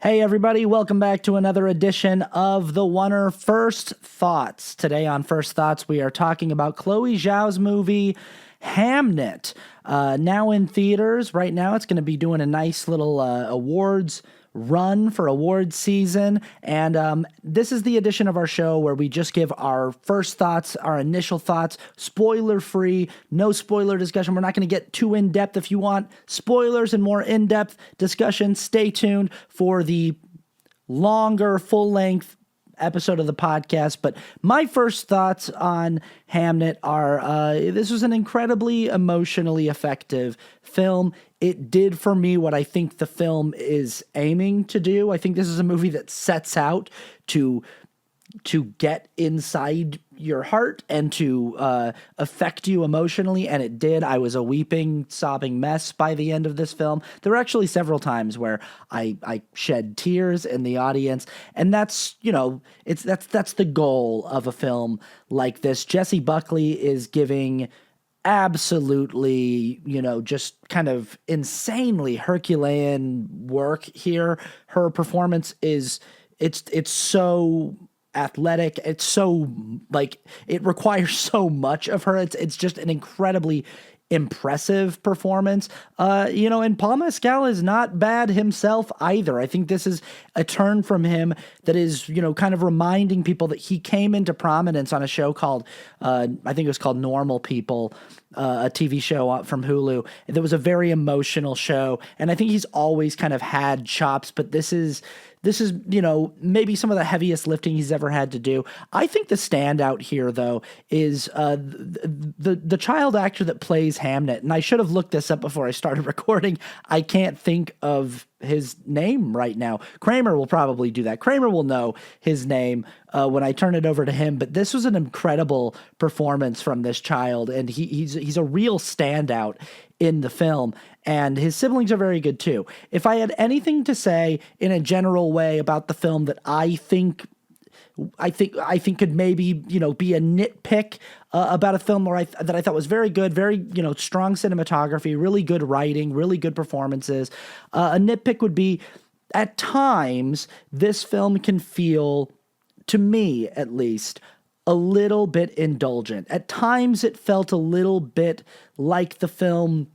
Hey everybody, welcome back to another edition of the Oner First Thoughts. Today on First Thoughts, we are talking about Chloe Zhao's movie Hamnet. Now in theaters. Right now it's going to be doing a nice little awards run for awards season, and this is the edition of our show where we just give our first thoughts, our initial thoughts, spoiler free, no spoiler discussion. We're not going to get too in depth. If you want spoilers and more in-depth discussion, stay tuned for the longer full length episode of the podcast. But my first thoughts on Hamnet are this was an incredibly emotionally effective film. It did for me what I think the film is aiming to do. I think this is a movie that sets out to get inside your heart and to affect you emotionally, and it did. I was a weeping, sobbing mess by the end of this film. There were actually several times where I shed tears in the audience, and that's that's the goal of a film like this. Jessie Buckley is giving absolutely, just kind of insanely Herculean work here. Her performance is it's so athletic. It's so it requires so much of her. It's just an incredibly impressive performance. And Paul Mescal is not bad himself either. I think this is a turn from him that is, kind of reminding people that he came into prominence on a show called, I think it was called Normal People, a TV show from Hulu. That was a very emotional show, and I think he's always kind of had chops, but this is maybe some of the heaviest lifting he's ever had to do. I think the standout here, though, is the child actor that plays Hamnet. And I should have looked this up before I started recording. I can't think of his name right now. Kramer will probably do that. Kramer will know his name when I turn it over to him. But this was an incredible performance from this child, and he's a real standout in the film, and his siblings are very good too. If I had anything to say in a general way about the film that I think could maybe be a nitpick about a film that I thought was very good, very strong cinematography, really good writing, really good performances. A nitpick would be, at times this film can feel, to me at least, a little bit indulgent. At times it felt a little bit like the film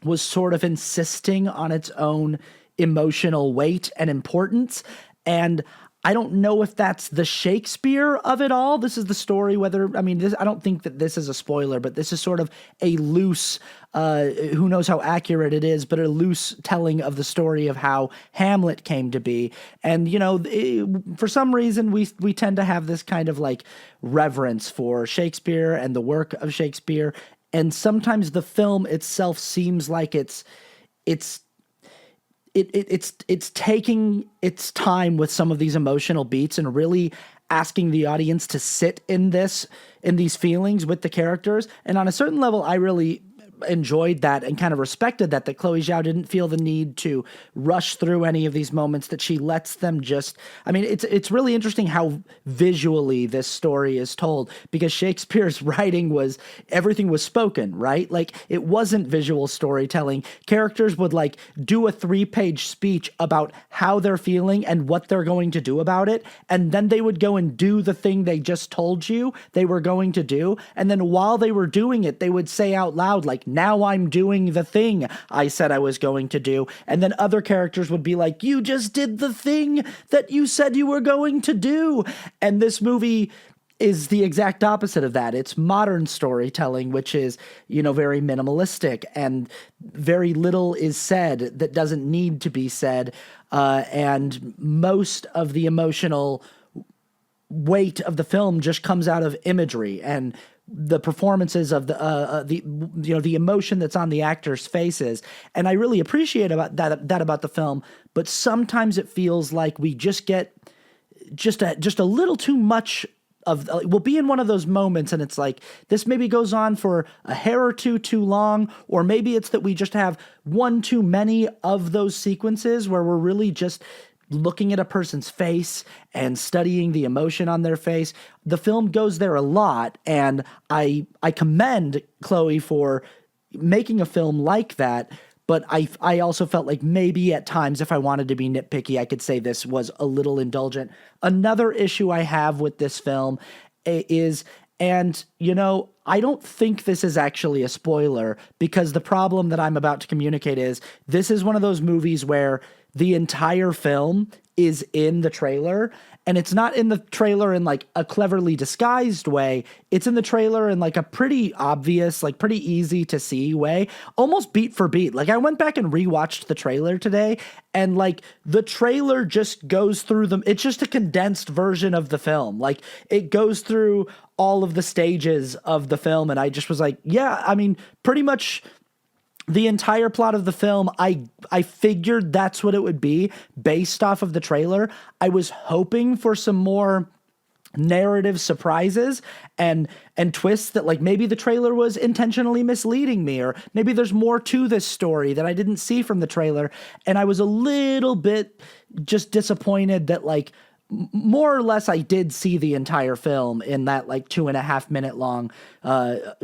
was sort of insisting on its own emotional weight and importance. And I don't know if that's the Shakespeare of it all. This is the story, I don't think that this is a spoiler, but this is sort of a loose, who knows how accurate it is, but a loose telling of the story of how Hamlet came to be. And, for some reason, we tend to have this kind of reverence for Shakespeare and the work of Shakespeare. And sometimes the film itself seems like it's taking its time with some of these emotional beats and really asking the audience to sit in these feelings with the characters. And on a certain level, I really enjoyed that and kind of respected that Chloe Zhao didn't feel the need to rush through any of these moments, that she lets them just, it's really interesting how visually this story is told, because Shakespeare's writing everything was spoken, right? It wasn't visual storytelling. Characters would do a 3-page speech about how they're feeling and what they're going to do about it. And then they would go and do the thing they just told you they were going to do. And then while they were doing it, they would say out loud, now I'm doing the thing I said I was going to do. And then other characters would be like, you just did the thing that you said you were going to do. And this movie is the exact opposite of that. It's modern storytelling, which is, very minimalistic, and very little is said that doesn't need to be said. And most of the emotional weight of the film just comes out of imagery and the performances of the emotion that's on the actors' faces. And I really appreciate about that about the film, but sometimes it feels like we just get just a little too much of, we'll be in one of those moments and it's like, this maybe goes on for a hair or two too long, or maybe it's that we just have one too many of those sequences where we're really just looking at a person's face and studying the emotion on their face. The film goes there a lot, and I commend Chloe for making a film like that, but I also felt like maybe at times, if I wanted to be nitpicky, I could say this was a little indulgent. Another issue I have with this film is, and I don't think this is actually a spoiler, because the problem that I'm about to communicate is this is one of those movies where the entire film is in the trailer, and it's not in the trailer in like a cleverly disguised way. It's in the trailer in like a pretty obvious, like pretty easy to see way, almost beat for beat. Like I went back and rewatched the trailer today, and like the trailer just goes through them. It's just a condensed version of the film. Like it goes through all of the stages of the film, and I just was like, yeah, I mean, pretty much the entire plot of the film, I figured that's what it would be based off of the trailer. I was hoping for some more narrative surprises and twists, that like maybe the trailer was intentionally misleading me, or maybe there's more to this story that I didn't see from the trailer. And I was a little bit just disappointed that like more or less I did see the entire film in that like 2.5 minute long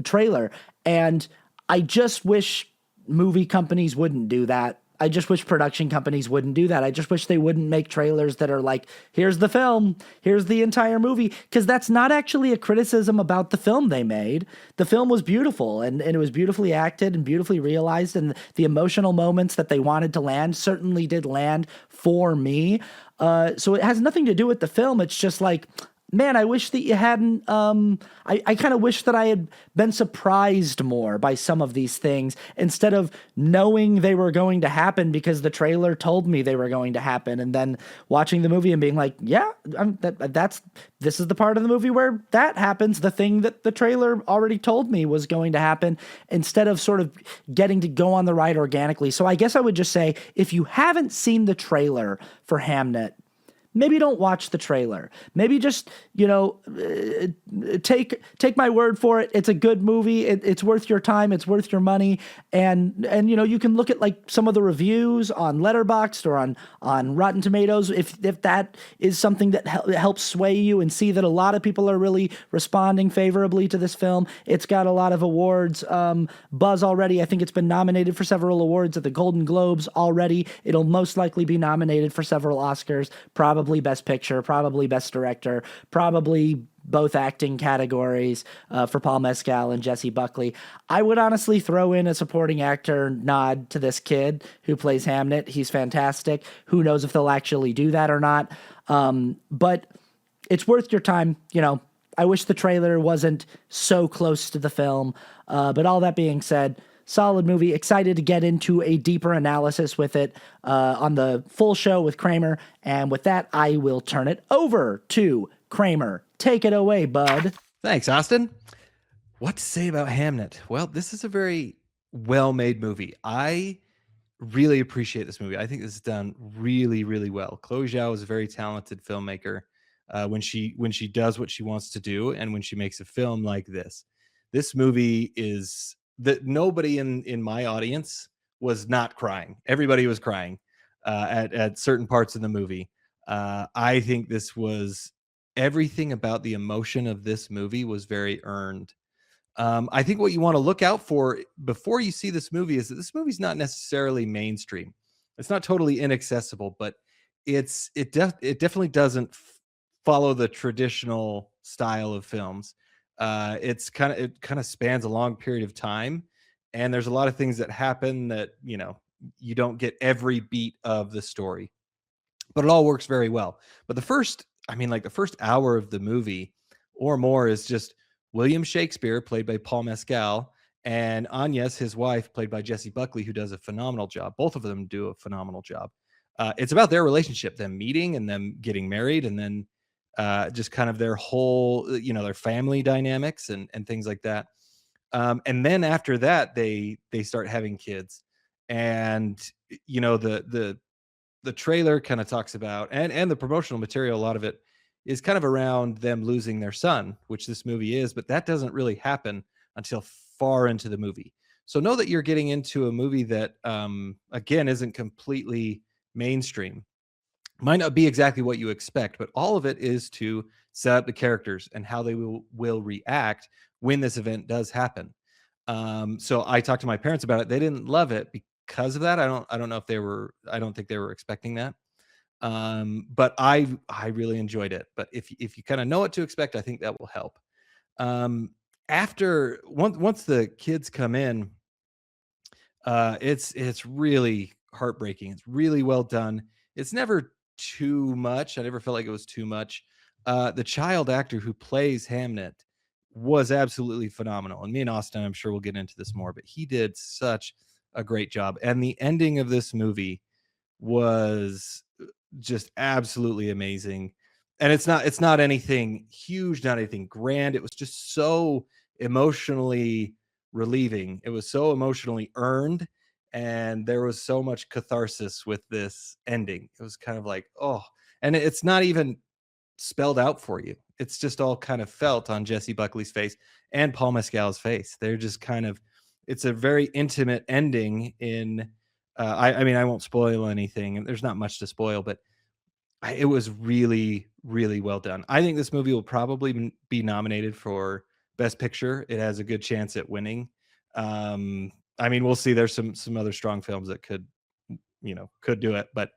trailer. And I just wish movie companies wouldn't do that. I just wish production companies wouldn't do that. I just wish they wouldn't make trailers that are like, here's the film, here's the entire movie, because that's not actually a criticism about the film they made. The film was beautiful, and it was beautifully acted and beautifully realized, and the emotional moments that they wanted to land certainly did land for me. So it has nothing to do with the film. It's just like, man, I wish that you hadn't. I kind of wish that I had been surprised more by some of these things, instead of knowing they were going to happen because the trailer told me they were going to happen, and then watching the movie and being like, yeah, this is the part of the movie where that happens, the thing that the trailer already told me was going to happen, instead of sort of getting to go on the ride organically. So I guess I would just say, if you haven't seen the trailer for Hamnet, maybe don't watch the trailer. Maybe just, take my word for it. It's a good movie. It's worth your time. It's worth your money. And you can look at like some of the reviews on Letterboxd or on Rotten Tomatoes, if that is something that helps sway you, and see that a lot of people are really responding favorably to this film. It's got a lot of awards buzz already. I think it's been nominated for several awards at the Golden Globes already. It'll most likely be nominated for several Oscars, probably Best Picture, probably Best Director, probably both acting categories for Paul Mescal and Jesse Buckley. I would honestly throw in a supporting actor nod to this kid who plays Hamnet. He's fantastic. Who knows if they'll actually do that or not? But it's worth your time. I wish the trailer wasn't so close to the film. But all that being said, solid movie. Excited to get into a deeper analysis with it on the full show with Kramer. And with that, I will turn it over to Kramer. Take it away, bud. Thanks, Austin. What to say about Hamnet? Well, this is a very well-made movie. I really appreciate this movie. I think this is done really, really well. Chloe Zhao is a very talented filmmaker when she does what she wants to do, and when she makes a film like this. This movie is that nobody in my audience was not crying. Everybody was crying at certain parts of the movie. I think this was everything about the emotion of this movie was very earned. I think what you want to look out for before you see this movie is that this movie's not necessarily mainstream. It's not totally inaccessible, but it definitely doesn't follow the traditional style of films. It kind of spans a long period of time, and there's a lot of things that happen that you don't get every beat of the story, but it all works very well. But the first hour of the movie or more is just William Shakespeare, played by Paul Mescal, and Agnes, his wife, played by Jessie Buckley, who does a phenomenal job. Both of them do a phenomenal job. It's about their relationship, them meeting and them getting married, and then just kind of their whole, their family dynamics and things like that. And then after that, they start having kids, and the trailer kind of talks about, and the promotional material, a lot of it is kind of around them losing their son, which this movie is, but that doesn't really happen until far into the movie. So know that you're getting into a movie that, again, isn't completely mainstream. Might not be exactly what you expect, but all of it is to set up the characters and how they will react when this event does happen. So I talked to my parents about it. They didn't love it because of that. I don't know if they were. I don't think they were expecting that. But I really enjoyed it. But if you kind of know what to expect, I think that will help. Um, After once the kids come in, it's really heartbreaking. It's really well done. It's never too much. I never felt like it was too much. The child actor who plays Hamnet was absolutely phenomenal. And me and Austin, I'm sure we'll get into this more, but he did such a great job. And the ending of this movie was just absolutely amazing. And it's not anything huge, not anything grand. It was just so emotionally relieving. It was so emotionally earned, and there was so much catharsis with this ending. It was kind of like, oh, and it's not even spelled out for you. It's just all kind of felt on Jesse Buckley's face and Paul Mescal's face. They're just kind of, it's a very intimate ending in, I mean, I won't spoil anything, and there's not much to spoil, but it was really, really well done. I think this movie will probably be nominated for Best Picture. It has a good chance at winning. I mean, we'll see. There's some other strong films that could, could do it, but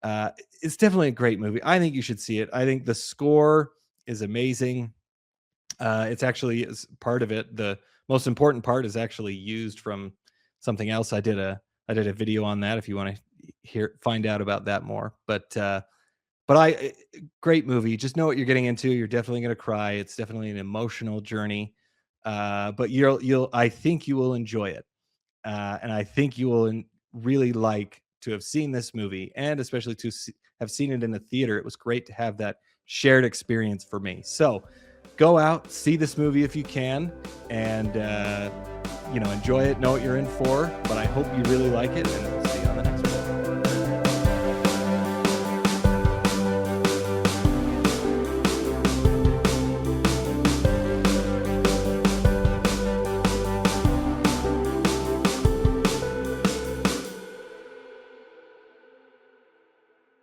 uh, it's definitely a great movie. I think you should see it. I think the score is amazing. It's actually is part of it. The most important part is actually used from something else. I did a video on that if you want to find out about that more. But great movie. Just know what you're getting into. You're definitely going to cry. It's definitely an emotional journey. But I think you will enjoy it. And I think you will really like to have seen this movie, and especially to have seen it in the theater. It was great to have that shared experience for me. So go out, see this movie if you can, and enjoy it, know what you're in for. But I hope you really like it, and